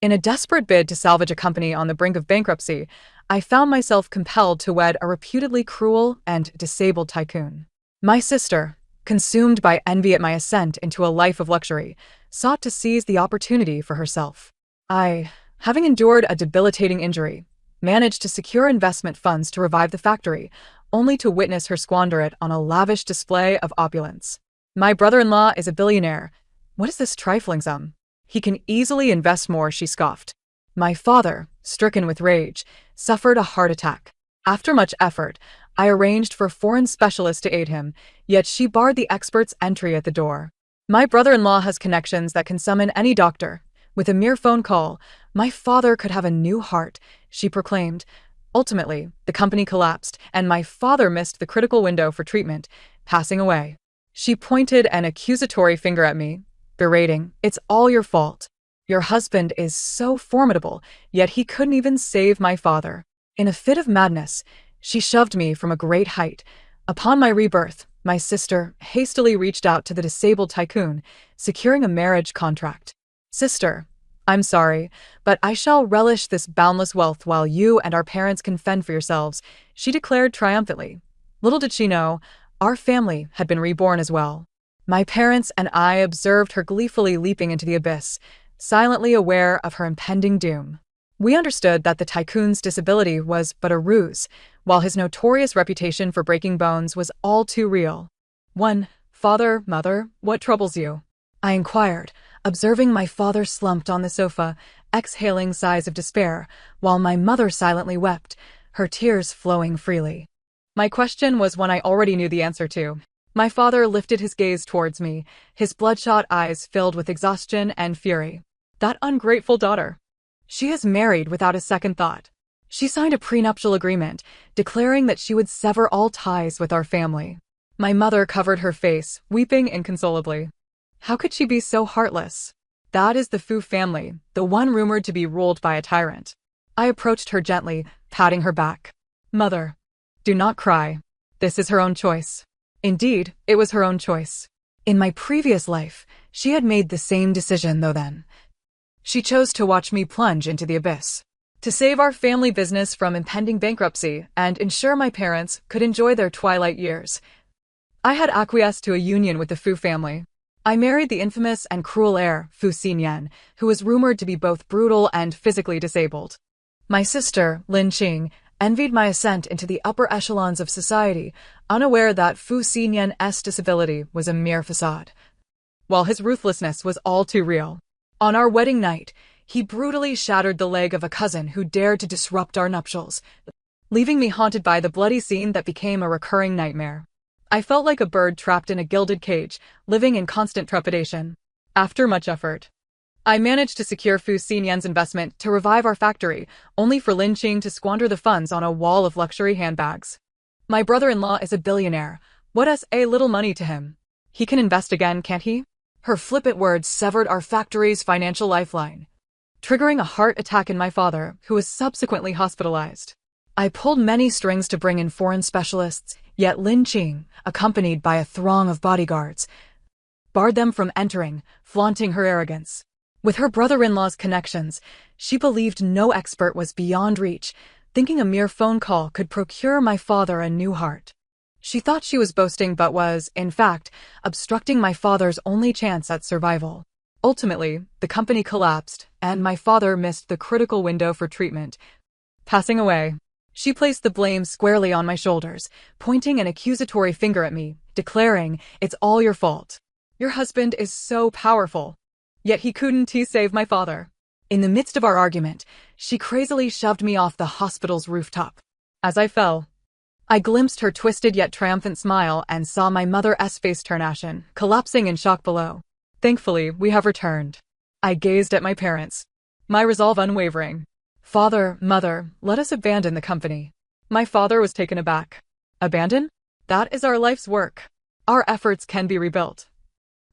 In a desperate bid to salvage a company on the brink of bankruptcy, I found myself compelled to wed a reputedly cruel and disabled tycoon. My sister, consumed by envy at my ascent into a life of luxury, sought to seize the opportunity for herself. I, having endured a debilitating injury, managed to secure investment funds to revive the factory, only to witness her squander it on a lavish display of opulence. My brother-in-law is a billionaire. What is this trifling sum? He can easily invest more, she scoffed. My father, stricken with rage, suffered a heart attack. After much effort, I arranged for foreign specialists to aid him, yet she barred the expert's entry at the door. My brother-in-law has connections that can summon any doctor. With a mere phone call, my father could have a new heart, she proclaimed. Ultimately, the company collapsed, and my father missed the critical window for treatment, passing away. She pointed an accusatory finger at me, berating, "It's all your fault. Your husband is so formidable, yet he couldn't even save my father." In a fit of madness, she shoved me from a great height. Upon my rebirth, my sister hastily reached out to the disabled tycoon, securing a marriage contract. "Sister, I'm sorry, but I shall relish this boundless wealth while you and our parents can fend for yourselves," she declared triumphantly. Little did she know, our family had been reborn as well. My parents and I observed her gleefully leaping into the abyss, silently aware of her impending doom. We understood that the tycoon's disability was but a ruse, while his notorious reputation for breaking bones was all too real. "Father, mother, what troubles you?" I inquired, observing my father slumped on the sofa, exhaling sighs of despair, while my mother silently wept, her tears flowing freely. My question was one I already knew the answer to. My father lifted his gaze towards me, his bloodshot eyes filled with exhaustion and fury. "That ungrateful daughter. She has married without a second thought. She signed a prenuptial agreement, declaring that she would sever all ties with our family." My mother covered her face, weeping inconsolably. "How could she be so heartless? That is the Fu family, the one rumored to be ruled by a tyrant." I approached her gently, patting her back. "Mother, do not cry. This is her own choice." Indeed, it was her own choice. In my previous life, she had made the same decision, though then. She chose to watch me plunge into the abyss. To save our family business from impending bankruptcy and ensure my parents could enjoy their twilight years, I had acquiesced to a union with the Fu family. I married the infamous and cruel heir, Fu Xinyan, who was rumored to be both brutal and physically disabled. My sister, Lin Qing, envied my ascent into the upper echelons of society, unaware that Fu Xinyan's disability was a mere facade, while his ruthlessness was all too real. On our wedding night, he brutally shattered the leg of a cousin who dared to disrupt our nuptials, leaving me haunted by the bloody scene that became a recurring nightmare. I felt like a bird trapped in a gilded cage, living in constant trepidation. After much effort, I managed to secure Fu Xinyan's investment to revive our factory, only for Lin Qing to squander the funds on a wall of luxury handbags. My brother-in-law is a billionaire. What is a little money to him? He can invest again, can't he? Her flippant words severed our factory's financial lifeline, triggering a heart attack in my father, who was subsequently hospitalized. I pulled many strings to bring in foreign specialists, yet Lin Qing, accompanied by a throng of bodyguards, barred them from entering, flaunting her arrogance. With her brother-in-law's connections, she believed no expert was beyond reach, thinking a mere phone call could procure my father a new heart. She thought she was boasting but was, in fact, obstructing my father's only chance at survival. Ultimately, the company collapsed, and my father missed the critical window for treatment, passing away. She placed the blame squarely on my shoulders, pointing an accusatory finger at me, declaring, "It's all your fault. Your husband is so powerful. Yet he couldn't save my father." In the midst of our argument, she crazily shoved me off the hospital's rooftop. As I fell, I glimpsed her twisted yet triumphant smile and saw my mother's face turn ashen, collapsing in shock below. Thankfully, we have returned. I gazed at my parents, my resolve unwavering. "Father, mother, let us abandon the company." My father was taken aback. "Abandon? That is our life's work. Our efforts can be rebuilt,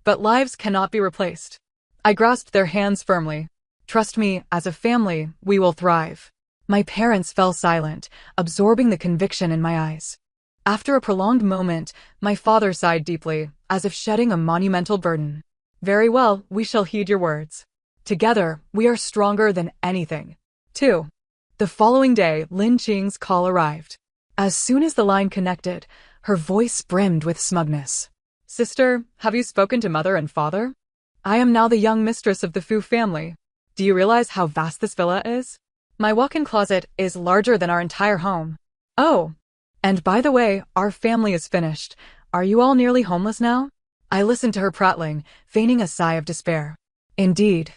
but lives cannot be replaced." I grasped their hands firmly. "Trust me, as a family, we will thrive." My parents fell silent, absorbing the conviction in my eyes. After a prolonged moment, my father sighed deeply, as if shedding a monumental burden. "Very well, we shall heed your words. Together, we are stronger than anything. 2. The following day, Lin Qing's call arrived. As soon as the line connected, her voice brimmed with smugness. Sister, have you spoken to mother and father? I am now the young mistress of the Fu family. Do you realize how vast this villa is? My walk-in closet is larger than our entire home. Oh, and by the way, our family is finished. Are you all nearly homeless now? I listened to her prattling, feigning a sigh of despair. Indeed.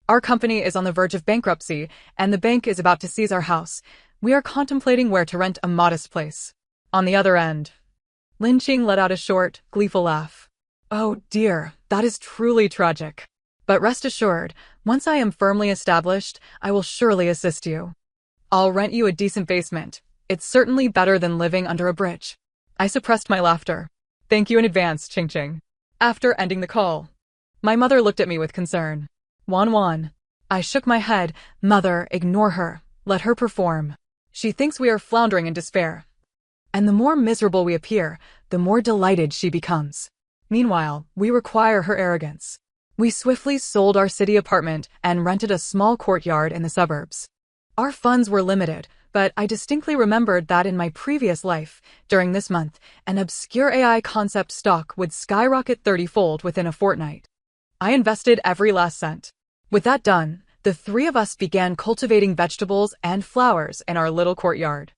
Our company is on the verge of bankruptcy, and the bank is about to seize our house. We are contemplating where to rent a modest place. On the other end, Lin Qing let out a short, gleeful laugh. Oh dear, that is truly tragic. But rest assured, once I am firmly established, I will surely assist you. I'll rent you a decent basement. It's certainly better than living under a bridge. I suppressed my laughter. Thank you in advance, Qing. After ending the call, my mother looked at me with concern. Wan. I shook my head. Mother, ignore her. Let her perform. She thinks we are floundering in despair. And the more miserable we appear, the more delighted she becomes. Meanwhile, we require her arrogance. We swiftly sold our city apartment and rented a small courtyard in the suburbs. Our funds were limited, but I distinctly remembered that in my previous life, during this month, an obscure AI concept stock would skyrocket 30-fold within a fortnight. I invested every last cent. With that done, the three of us began cultivating vegetables and flowers in our little courtyard.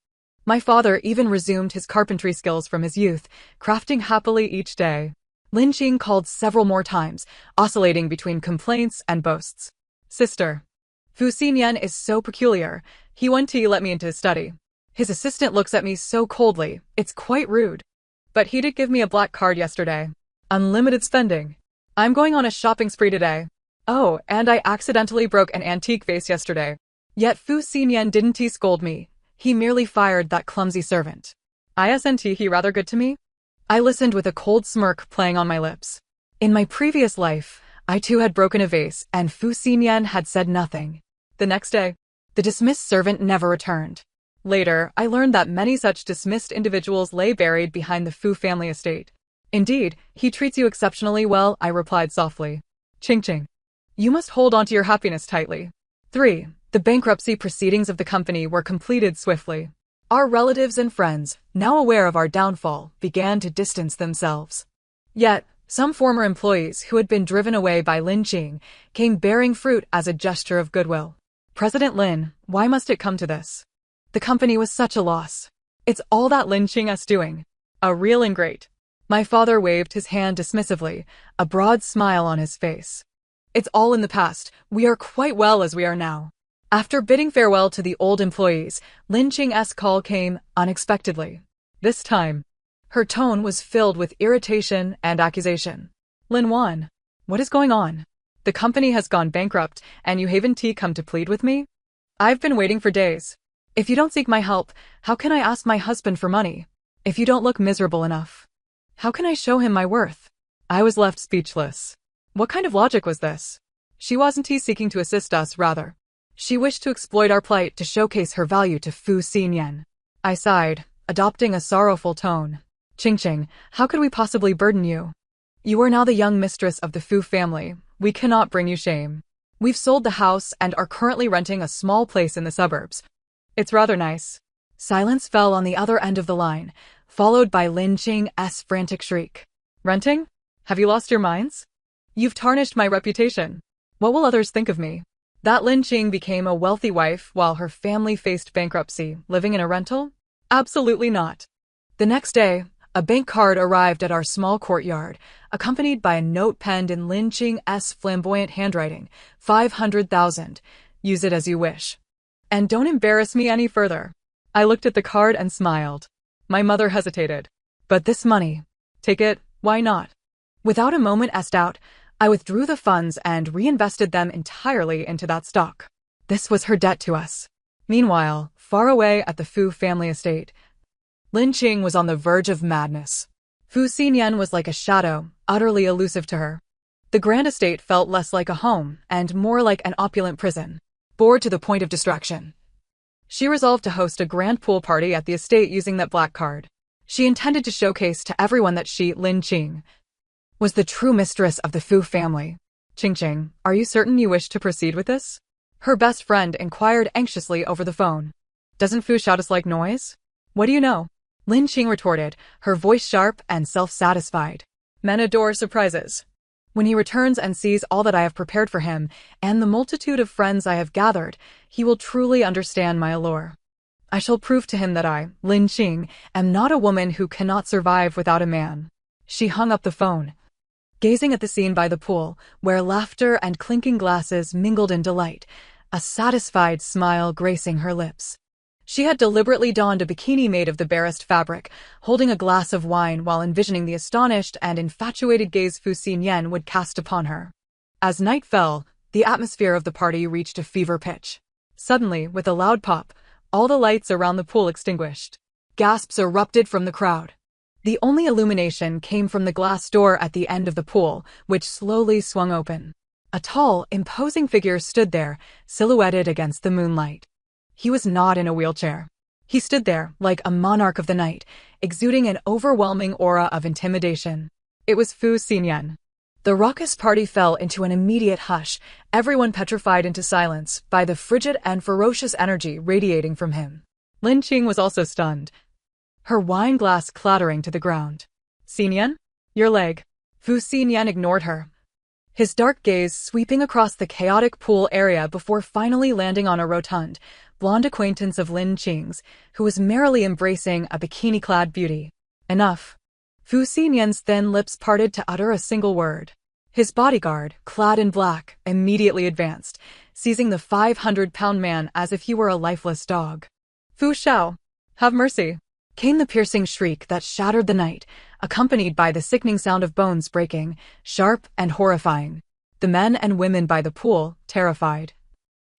My father even resumed his carpentry skills from his youth, crafting happily each day. Lin Qing called several more times, oscillating between complaints and boasts. Sister, Fu Xinyan is so peculiar. He won't let me into his study. His assistant looks at me so coldly, it's quite rude. But he did give me a black card yesterday. Unlimited spending. I'm going on a shopping spree today. Oh, and I accidentally broke an antique vase yesterday. Yet Fu Xinyan didn't scold me. He merely fired that clumsy servant. Isn't he rather good to me? I listened with a cold smirk playing on my lips. In my previous life, I too had broken a vase, and Fu Xinyan had said nothing. The next day, the dismissed servant never returned. Later, I learned that many such dismissed individuals lay buried behind the Fu family estate. Indeed, he treats you exceptionally well, I replied softly. Qing. You must hold on to your happiness tightly. 3. The bankruptcy proceedings of the company were completed swiftly. Our relatives and friends, now aware of our downfall, began to distance themselves. Yet, some former employees who had been driven away by Lin Qing came bearing fruit as a gesture of goodwill. President Lin, why must it come to this? The company was such a loss. It's all that Lin Qing's doing. A real ingrate. My father waved his hand dismissively, a broad smile on his face. It's all in the past. We are quite well as we are now. After bidding farewell to the old employees, Lin Qing's call came unexpectedly. This time, her tone was filled with irritation and accusation. Lin Wan, what is going on? The company has gone bankrupt, and you haven't come to plead with me? I've been waiting for days. If you don't seek my help, how can I ask my husband for money? If you don't look miserable enough, how can I show him my worth? I was left speechless. What kind of logic was this? She wasn't seeking to assist us, rather. She wished to exploit our plight to showcase her value to Fu Xinyan. I sighed, adopting a sorrowful tone. Qing, how could we possibly burden you? You are now the young mistress of the Fu family. We cannot bring you shame. We've sold the house and are currently renting a small place in the suburbs. It's rather nice. Silence fell on the other end of the line, followed by Lin Qing's frantic shriek. Renting? Have you lost your minds? You've tarnished my reputation. What will others think of me? That Lin Qing became a wealthy wife while her family faced bankruptcy, living in a rental? Absolutely not. The next day, a bank card arrived at our small courtyard, accompanied by a note penned in Lin Qing's flamboyant handwriting. 500,000. Use it as you wish. And don't embarrass me any further. I looked at the card and smiled. My mother hesitated. But this money. Take it, why not? Without a moment's doubt, I withdrew the funds and reinvested them entirely into that stock. This was her debt to us. Meanwhile, far away at the Fu family estate, Lin Qing was on the verge of madness. Fu Xinyan was like a shadow, utterly elusive to her. The grand estate felt less like a home and more like an opulent prison, bored to the point of distraction. She resolved to host a grand pool party at the estate using that black card. She intended to showcase to everyone that she, Lin Qing, was the true mistress of the Fu family. Ching Ching, are you certain you wish to proceed with this? Her best friend inquired anxiously over the phone. Doesn't Fu shout us like noise? What do you know? Lin Qing retorted, her voice sharp and self-satisfied. Men adore surprises. When he returns and sees all that I have prepared for him, and the multitude of friends I have gathered, he will truly understand my allure. I shall prove to him that I, Lin Qing, am not a woman who cannot survive without a man. She hung up the phone, gazing at the scene by the pool, where laughter and clinking glasses mingled in delight, a satisfied smile gracing her lips. She had deliberately donned a bikini made of the barest fabric, holding a glass of wine while envisioning the astonished and infatuated gaze Fu Xinyan would cast upon her. As night fell, the atmosphere of the party reached a fever pitch. Suddenly, with a loud pop, all the lights around the pool extinguished. Gasps erupted from the crowd. The only illumination came from the glass door at the end of the pool, which slowly swung open. A tall, imposing figure stood there, silhouetted against the moonlight. He was not in a wheelchair. He stood there, like a monarch of the night, exuding an overwhelming aura of intimidation. It was Fu Xinyan. The raucous party fell into an immediate hush, everyone petrified into silence by the frigid and ferocious energy radiating from him. Lin Qing was also stunned, her wine glass clattering to the ground. Xinyan? Your leg. Fu Xinyan ignored her, his dark gaze sweeping across the chaotic pool area before finally landing on a rotund, blonde acquaintance of Lin Qing's, who was merrily embracing a bikini-clad beauty. Enough. Fu Xinyan's thin lips parted to utter a single word. His bodyguard, clad in black, immediately advanced, seizing the 500-pound man as if he were a lifeless dog. Fu Xiao, have mercy! Came the piercing shriek that shattered the night, accompanied by the sickening sound of bones breaking, sharp and horrifying. The men and women by the pool, terrified,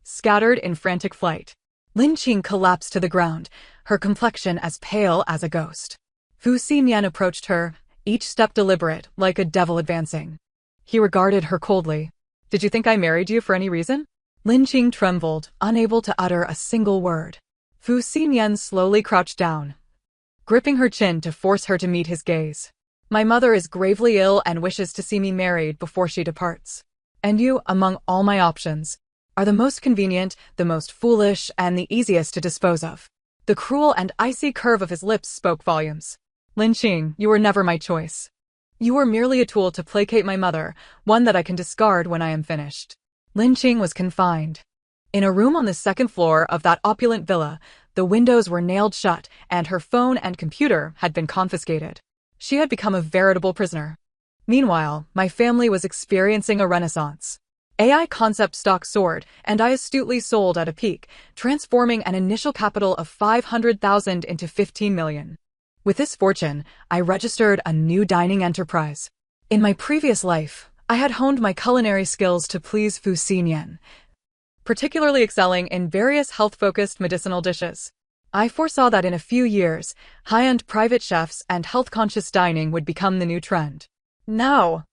scattered in frantic flight. Lin Qing collapsed to the ground, her complexion as pale as a ghost. Fu Xinyan approached her, each step deliberate, like a devil advancing. He regarded her coldly. Did you think I married you for any reason? Lin Qing trembled, unable to utter a single word. Fu Xinyan slowly crouched down, gripping her chin to force her to meet his gaze. My mother is gravely ill and wishes to see me married before she departs. And you, among all my options, are the most convenient, the most foolish, and the easiest to dispose of. The cruel and icy curve of his lips spoke volumes. Lin Qing, you were never my choice. You were merely a tool to placate my mother, one that I can discard when I am finished. Lin Qing was confined in a room on the second floor of that opulent villa. The windows were nailed shut, and her phone and computer had been confiscated. She had become a veritable prisoner. Meanwhile, my family was experiencing a renaissance. AI concept stock soared, and I astutely sold at a peak, transforming an initial capital of 500,000 into 15 million. With this fortune, I registered a new dining enterprise. In my previous life, I had honed my culinary skills to please Fu Xinyan, particularly excelling in various health-focused medicinal dishes. I foresaw that in a few years, high-end private chefs and health-conscious dining would become the new trend. Now,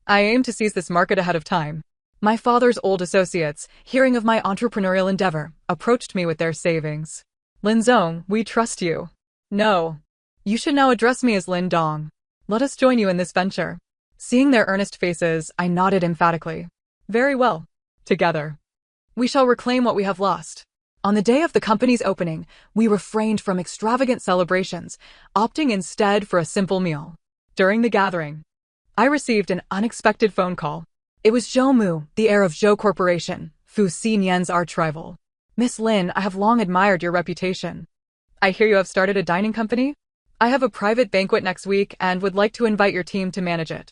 I aim to seize this market ahead of time. My father's old associates, hearing of my entrepreneurial endeavor, approached me with their savings. Lin Zong, we trust you. No. You should now address me as Lin Dong. Let us join you in this venture. Seeing their earnest faces, I nodded emphatically. Very well. Together. We shall reclaim what we have lost. On the day of the company's opening, we refrained from extravagant celebrations, opting instead for a simple meal. During the gathering, I received an unexpected phone call. It was Zhou Mu, the heir of Zhou Corporation, Fu Xinyan's arch-rival. Miss Lin, I have long admired your reputation. I hear you have started a dining company? I have a private banquet next week and would like to invite your team to manage it.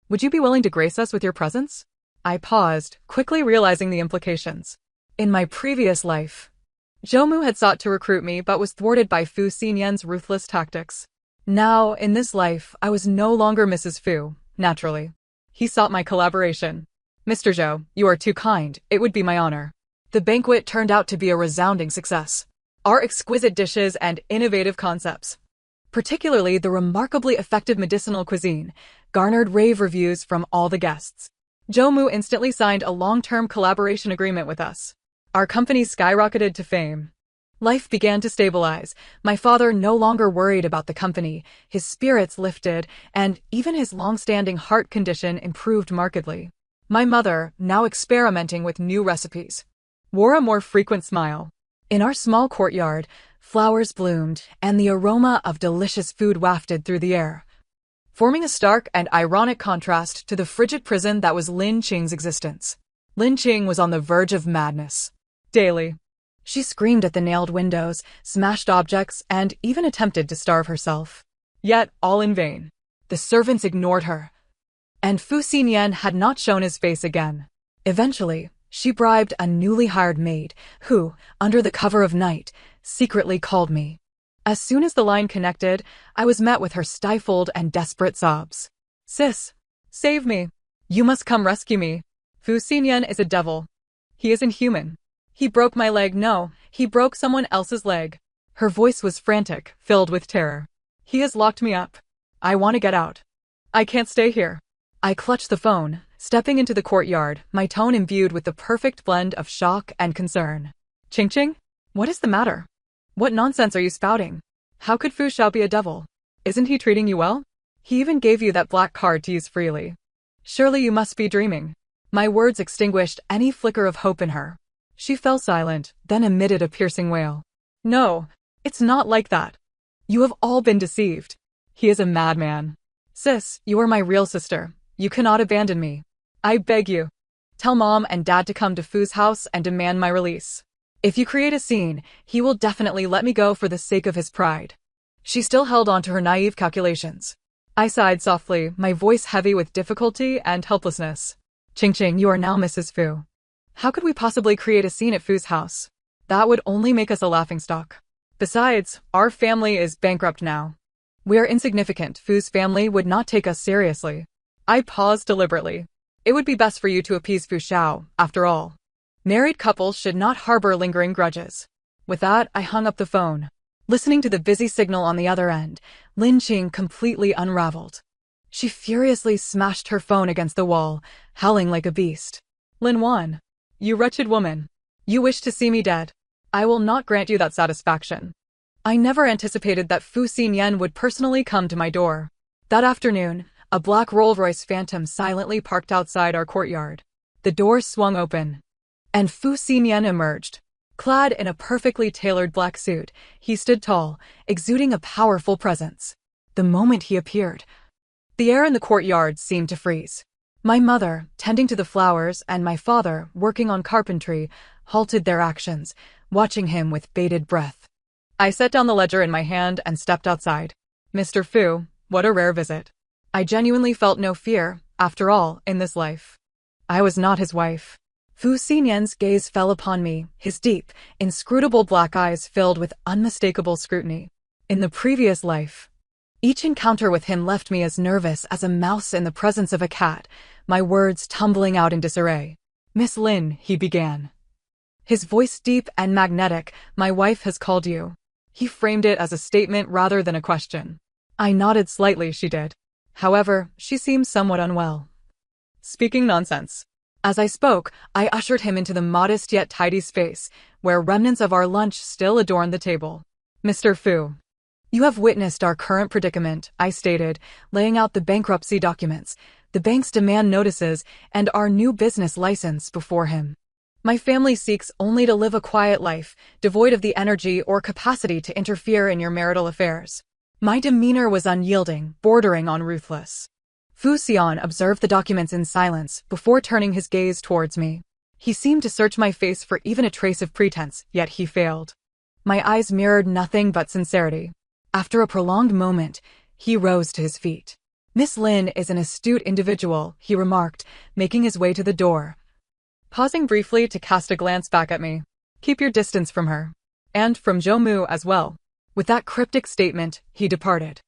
Would you be willing to grace us with your presence? I paused, quickly realizing the implications. In my previous life, Zhou Mu had sought to recruit me but was thwarted by Fu Xinyan's ruthless tactics. Now, in this life, I was no longer Mrs. Fu, naturally. He sought my collaboration. Mr. Zhou, you are too kind, it would be my honor. The banquet turned out to be a resounding success. Our exquisite dishes and innovative concepts, particularly the remarkably effective medicinal cuisine, garnered rave reviews from all the guests. Zhou Mu instantly signed a long-term collaboration agreement with us. Our company skyrocketed to fame. Life began to stabilize. My father no longer worried about the company, his spirits lifted, and even his long-standing heart condition improved markedly. My mother, now experimenting with new recipes, wore a more frequent smile. In our small courtyard, flowers bloomed, and the aroma of delicious food wafted through the air, forming a stark and ironic contrast to the frigid prison that was Lin Qing's existence. Lin Qing was on the verge of madness. Daily, she screamed at the nailed windows, smashed objects, and even attempted to starve herself. Yet, all in vain. The servants ignored her, and Fu Xinyan had not shown his face again. Eventually, she bribed a newly hired maid, who, under the cover of night, secretly called me. As soon as the line connected, I was met with her stifled and desperate sobs. "Sis, save me. You must come rescue me. Fu Xinyan is a devil. He isn't human. He broke my leg. No, he broke someone else's leg." Her voice was frantic, filled with terror. "He has locked me up. I want to get out. I can't stay here." I clutched the phone, stepping into the courtyard, my tone imbued with the perfect blend of shock and concern. "Ching Ching? What is the matter? What nonsense are you spouting? How could Fu Xiao be a devil? Isn't he treating you well? He even gave you that black card to use freely. Surely you must be dreaming." My words extinguished any flicker of hope in her. She fell silent, then emitted a piercing wail. "No, it's not like that. You have all been deceived. He is a madman. Sis, you are my real sister. You cannot abandon me. I beg you. Tell Mom and Dad to come to Fu's house and demand my release. If you create a scene, he will definitely let me go for the sake of his pride." She still held on to her naive calculations. I sighed softly, my voice heavy with difficulty and helplessness. "Ching Ching, you are now Mrs. Fu. How could we possibly create a scene at Fu's house? That would only make us a laughingstock. Besides, our family is bankrupt now. We are insignificant. Fu's family would not take us seriously." I paused deliberately. It would be best for you to appease Fu Xiao, after all. Married couples should not harbor lingering grudges. With that, I hung up the phone. Listening to the busy signal on the other end, Lin Qing completely unraveled. She furiously smashed her phone against the wall, howling like a beast. "Lin Wan, you wretched woman. You wish to see me dead. I will not grant you that satisfaction." I never anticipated that Fu Xinyan would personally come to my door. That afternoon, a black Rolls-Royce Phantom silently parked outside our courtyard. The door swung open, and Fu Xinyan emerged. Clad in a perfectly tailored black suit, he stood tall, exuding a powerful presence. The moment he appeared, the air in the courtyard seemed to freeze. My mother, tending to the flowers, and my father, working on carpentry, halted their actions, watching him with bated breath. I set down the ledger in my hand and stepped outside. "Mr. Fu, what a rare visit." I genuinely felt no fear, after all, in this life. I was not his wife. Fu Xinyan's gaze fell upon me, his deep, inscrutable black eyes filled with unmistakable scrutiny. In the previous life, each encounter with him left me as nervous as a mouse in the presence of a cat, my words tumbling out in disarray. "Miss Lin," he began, his voice deep and magnetic, "my wife has called you." He framed it as a statement rather than a question. I nodded slightly. She did. However, she seemed somewhat unwell. Speaking nonsense. As I spoke, I ushered him into the modest yet tidy space, where remnants of our lunch still adorned the table. "Mr. Fu, you have witnessed our current predicament," I stated, laying out the bankruptcy documents, the bank's demand notices, and our new business license before him. "My family seeks only to live a quiet life, devoid of the energy or capacity to interfere in your marital affairs." My demeanor was unyielding, bordering on ruthless. Fu Xian observed the documents in silence before turning his gaze towards me. He seemed to search my face for even a trace of pretense, yet he failed. My eyes mirrored nothing but sincerity. After a prolonged moment, he rose to his feet. "Miss Lin is an astute individual," he remarked, making his way to the door, pausing briefly to cast a glance back at me. "Keep your distance from her. And from Zhou Mu as well." With that cryptic statement, he departed.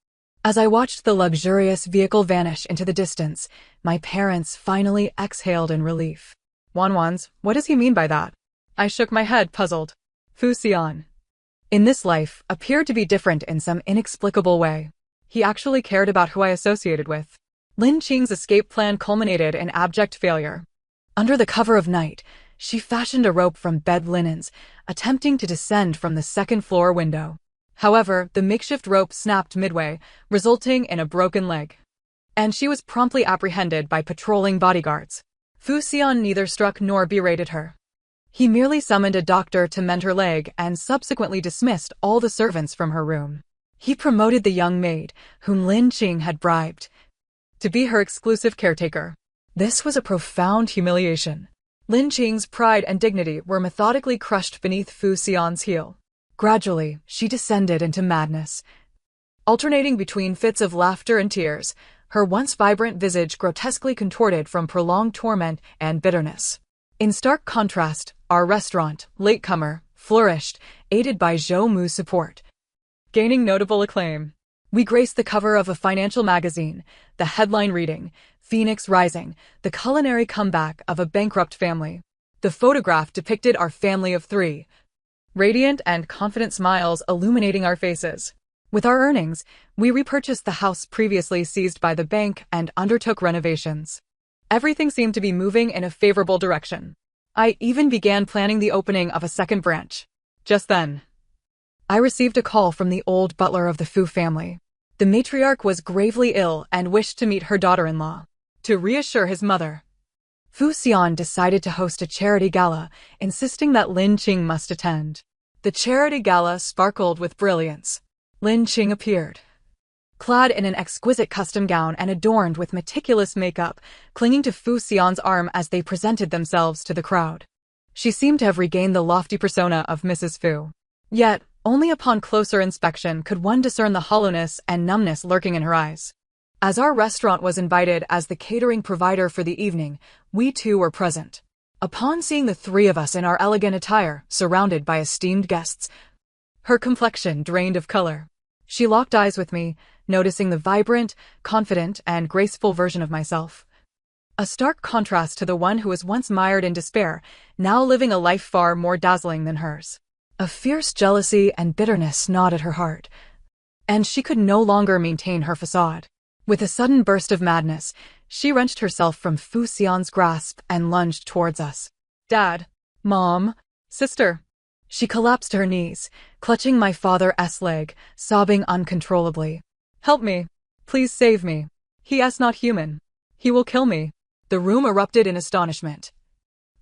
As I watched the luxurious vehicle vanish into the distance, my parents finally exhaled in relief. "Wanwans, what does he mean by that?" I shook my head, puzzled. Fu Xian, in this life, appeared to be different in some inexplicable way. He actually cared about who I associated with. Lin Qing's escape plan culminated in abject failure. Under the cover of night, she fashioned a rope from bed linens, attempting to descend from the second-floor window. However, the makeshift rope snapped midway, resulting in a broken leg. And she was promptly apprehended by patrolling bodyguards. Fu Xian neither struck nor berated her. He merely summoned a doctor to mend her leg and subsequently dismissed all the servants from her room. He promoted the young maid, whom Lin Qing had bribed, to be her exclusive caretaker. This was a profound humiliation. Lin Qing's pride and dignity were methodically crushed beneath Fu Xian's heel. Gradually, she descended into madness. Alternating between fits of laughter and tears, her once vibrant visage grotesquely contorted from prolonged torment and bitterness. In stark contrast, our restaurant, latecomer, flourished, aided by Zhou Mu's support, gaining notable acclaim. We graced the cover of a financial magazine, the headline reading, "Phoenix Rising, the culinary comeback of a bankrupt family." The photograph depicted our family of three, radiant and confident smiles illuminating our faces. With our earnings, we repurchased the house previously seized by the bank and undertook renovations. Everything seemed to be moving in a favorable direction. I even began planning the opening of a second branch. Just then, I received a call from the old butler of the Fu family. The matriarch was gravely ill and wished to meet her daughter-in-law. To reassure his mother, Fu Xian decided to host a charity gala, insisting that Lin Qing must attend. The charity gala sparkled with brilliance. Lin Qing appeared, clad in an exquisite custom gown and adorned with meticulous makeup, clinging to Fu Xian's arm as they presented themselves to the crowd. She seemed to have regained the lofty persona of Mrs. Fu. Yet, only upon closer inspection could one discern the hollowness and numbness lurking in her eyes. As our restaurant was invited as the catering provider for the evening, we too were present. Upon seeing the three of us in our elegant attire, surrounded by esteemed guests, her complexion drained of color. She locked eyes with me, noticing the vibrant, confident, and graceful version of myself. A stark contrast to the one who was once mired in despair, now living a life far more dazzling than hers. A fierce jealousy and bitterness gnawed at her heart, and she could no longer maintain her facade. With a sudden burst of madness, she wrenched herself from Fu Xian's grasp and lunged towards us. "Dad, Mom, Sister." She collapsed to her knees, clutching my father's leg, sobbing uncontrollably. "Help me. Please save me. He is not human. He will kill me." The room erupted in astonishment,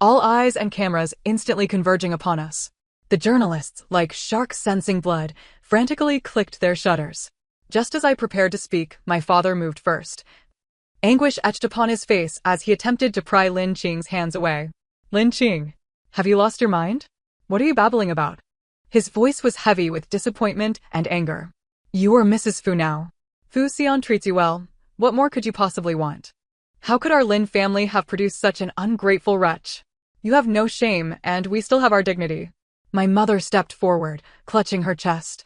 all eyes and cameras instantly converging upon us. The journalists, like sharks sensing blood, frantically clicked their shutters. Just as I prepared to speak, my father moved first. Anguish etched upon his face as he attempted to pry Lin Qing's hands away. "Lin Qing, have you lost your mind? What are you babbling about?" His voice was heavy with disappointment and anger. "You are Mrs. Fu now. Fu Xian treats you well. What more could you possibly want? How could our Lin family have produced such an ungrateful wretch? You have no shame, and we still have our dignity." My mother stepped forward, clutching her chest,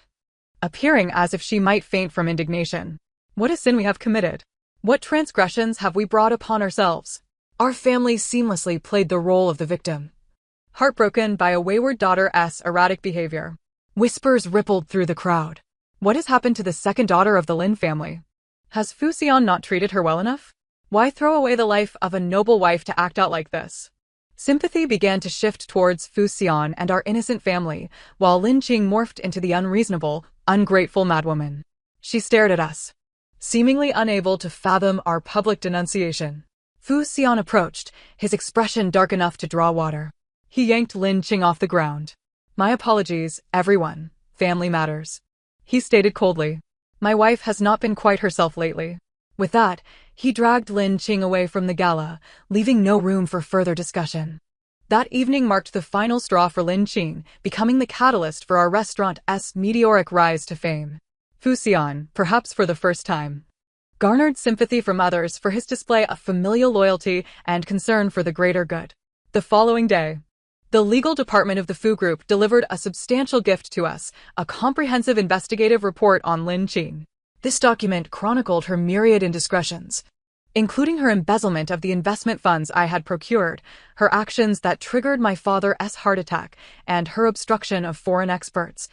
appearing as if she might faint from indignation. "What a sin we have committed! What transgressions have we brought upon ourselves?" Our family seamlessly played the role of the victim, heartbroken by a wayward daughter's erratic behavior. Whispers rippled through the crowd. What has happened to the second daughter of the Lin family? Has Fu Xian not treated her well enough? Why throw away the life of a noble wife to act out like this? Sympathy began to shift towards Fu Xian and our innocent family, while Lin Qing morphed into the unreasonable, ungrateful madwoman. She stared at us, seemingly unable to fathom our public denunciation. Fu Xian approached, his expression dark enough to draw water. He yanked Lin Qing off the ground. "My apologies, everyone. Family matters," he stated coldly. "My wife has not been quite herself lately." With that, he dragged Lin Qing away from the gala, leaving no room for further discussion. That evening marked the final straw for Lin Qing, becoming the catalyst for our restaurant's meteoric rise to fame. Fu Xian, perhaps for the first time, garnered sympathy from others for his display of familial loyalty and concern for the greater good. The following day, the legal department of the Fu Group delivered a substantial gift to us, a comprehensive investigative report on Lin Qing. This document chronicled her myriad indiscretions, including her embezzlement of the investment funds I had procured, her actions that triggered my father's heart attack, and her obstruction of foreign experts,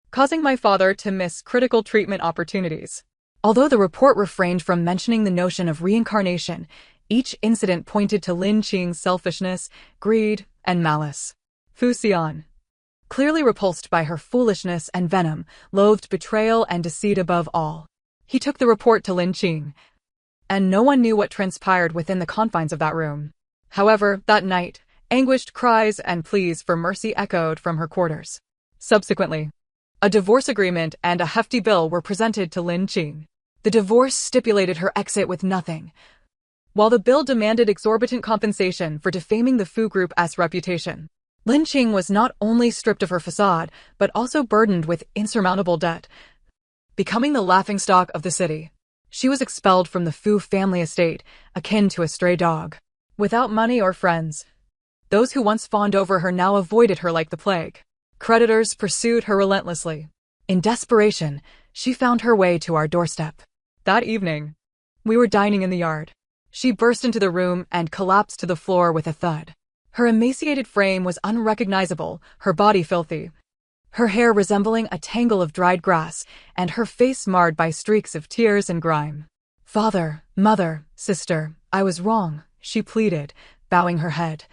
causing my father to miss critical treatment opportunities. Although the report refrained from mentioning the notion of reincarnation, each incident pointed to Lin Qing's selfishness, greed, and malice. Fu Xian, clearly repulsed by her foolishness and venom, loathed betrayal and deceit above all. He took the report to Lin Qing, and no one knew what transpired within the confines of that room. However, that night, anguished cries and pleas for mercy echoed from her quarters. Subsequently, a divorce agreement and a hefty bill were presented to Lin Qing. The divorce stipulated her exit with nothing, while the bill demanded exorbitant compensation for defaming the Fu Group's reputation. Lin Qing was not only stripped of her facade, but also burdened with insurmountable debt, becoming the laughingstock of the city. She was expelled from the Fu family estate, akin to a stray dog. Without money or friends, those who once fawned over her now avoided her like the plague. Creditors pursued her relentlessly. In desperation, she found her way to our doorstep. That evening, we were dining in the yard. She burst into the room and collapsed to the floor with a thud. Her emaciated frame was unrecognizable, her body filthy, her hair resembling a tangle of dried grass, and her face marred by streaks of tears and grime. "Father, mother, sister, I was wrong," she pleaded, bowing her head,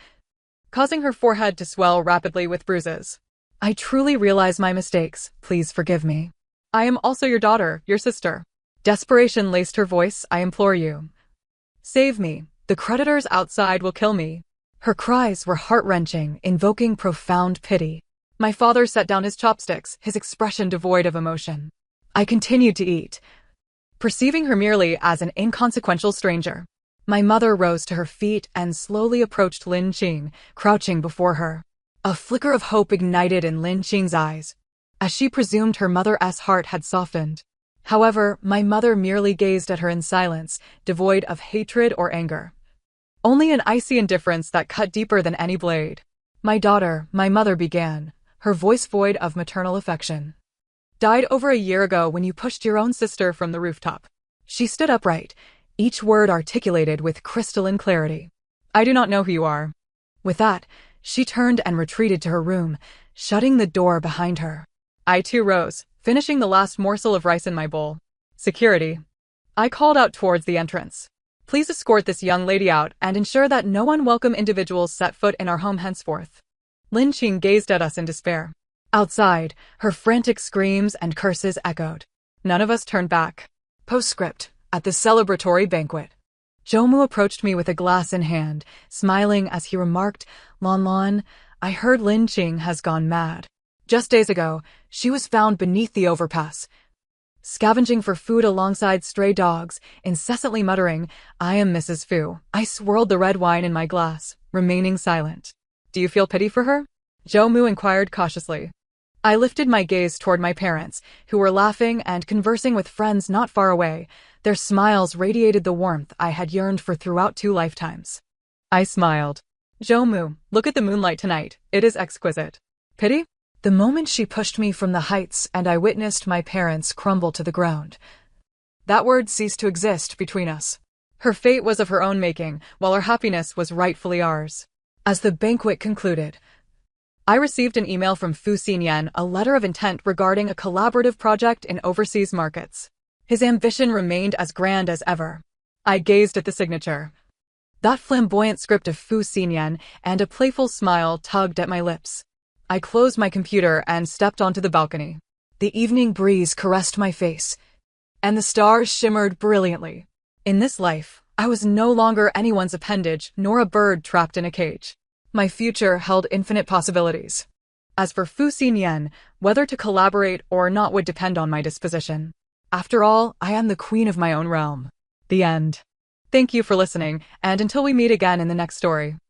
causing her forehead to swell rapidly with bruises. "I truly realize my mistakes. Please forgive me. I am also your daughter, your sister." Desperation laced her voice. "I implore you. Save me. The creditors outside will kill me." Her cries were heart-wrenching, invoking profound pity. My father set down his chopsticks, his expression devoid of emotion. I continued to eat, perceiving her merely as an inconsequential stranger. My mother rose to her feet and slowly approached Lin Qing, crouching before her. A flicker of hope ignited in Lin Qing's eyes, as she presumed her mother's heart had softened. However, my mother merely gazed at her in silence, devoid of hatred or anger. Only an icy indifference that cut deeper than any blade. "My daughter," my mother began, her voice void of maternal affection, "died over a year ago when you pushed your own sister from the rooftop." She stood upright, each word articulated with crystalline clarity. "I do not know who you are." With that, she turned and retreated to her room, shutting the door behind her. I too rose, finishing the last morsel of rice in my bowl. "Security," I called out towards the entrance. "Please escort this young lady out and ensure that no unwelcome individuals set foot in our home henceforth." Lin Qing gazed at us in despair. Outside, her frantic screams and curses echoed. None of us turned back. Postscript. At the celebratory banquet, Zhou approached me with a glass in hand, smiling as he remarked, "Lon Lon, I heard Lin Qing has gone mad. Just days ago, she was found beneath the overpass, scavenging for food alongside stray dogs, incessantly muttering, 'I am Mrs. Fu.'" I swirled the red wine in my glass, remaining silent. "Do you feel pity for her?" Zhou inquired cautiously. I lifted my gaze toward my parents, who were laughing and conversing with friends not far away. Their smiles radiated the warmth I had yearned for throughout 2 lifetimes. I smiled. "Zhou, look at the moonlight tonight. It is exquisite." "Pity?" The moment she pushed me from the heights and I witnessed my parents crumble to the ground, that word ceased to exist between us. Her fate was of her own making, while our happiness was rightfully ours. As the banquet concluded, I received an email from Fu Xinyan, a letter of intent regarding a collaborative project in overseas markets. His ambition remained as grand as ever. I gazed at the signature, that flamboyant script of Fu Xinyan, and a playful smile tugged at my lips. I closed my computer and stepped onto the balcony. The evening breeze caressed my face, and the stars shimmered brilliantly. In this life, I was no longer anyone's appendage, nor a bird trapped in a cage. My future held infinite possibilities. As for Fu Xinyan, whether to collaborate or not would depend on my disposition. After all, I am the queen of my own realm. The end. Thank you for listening, and until we meet again in the next story.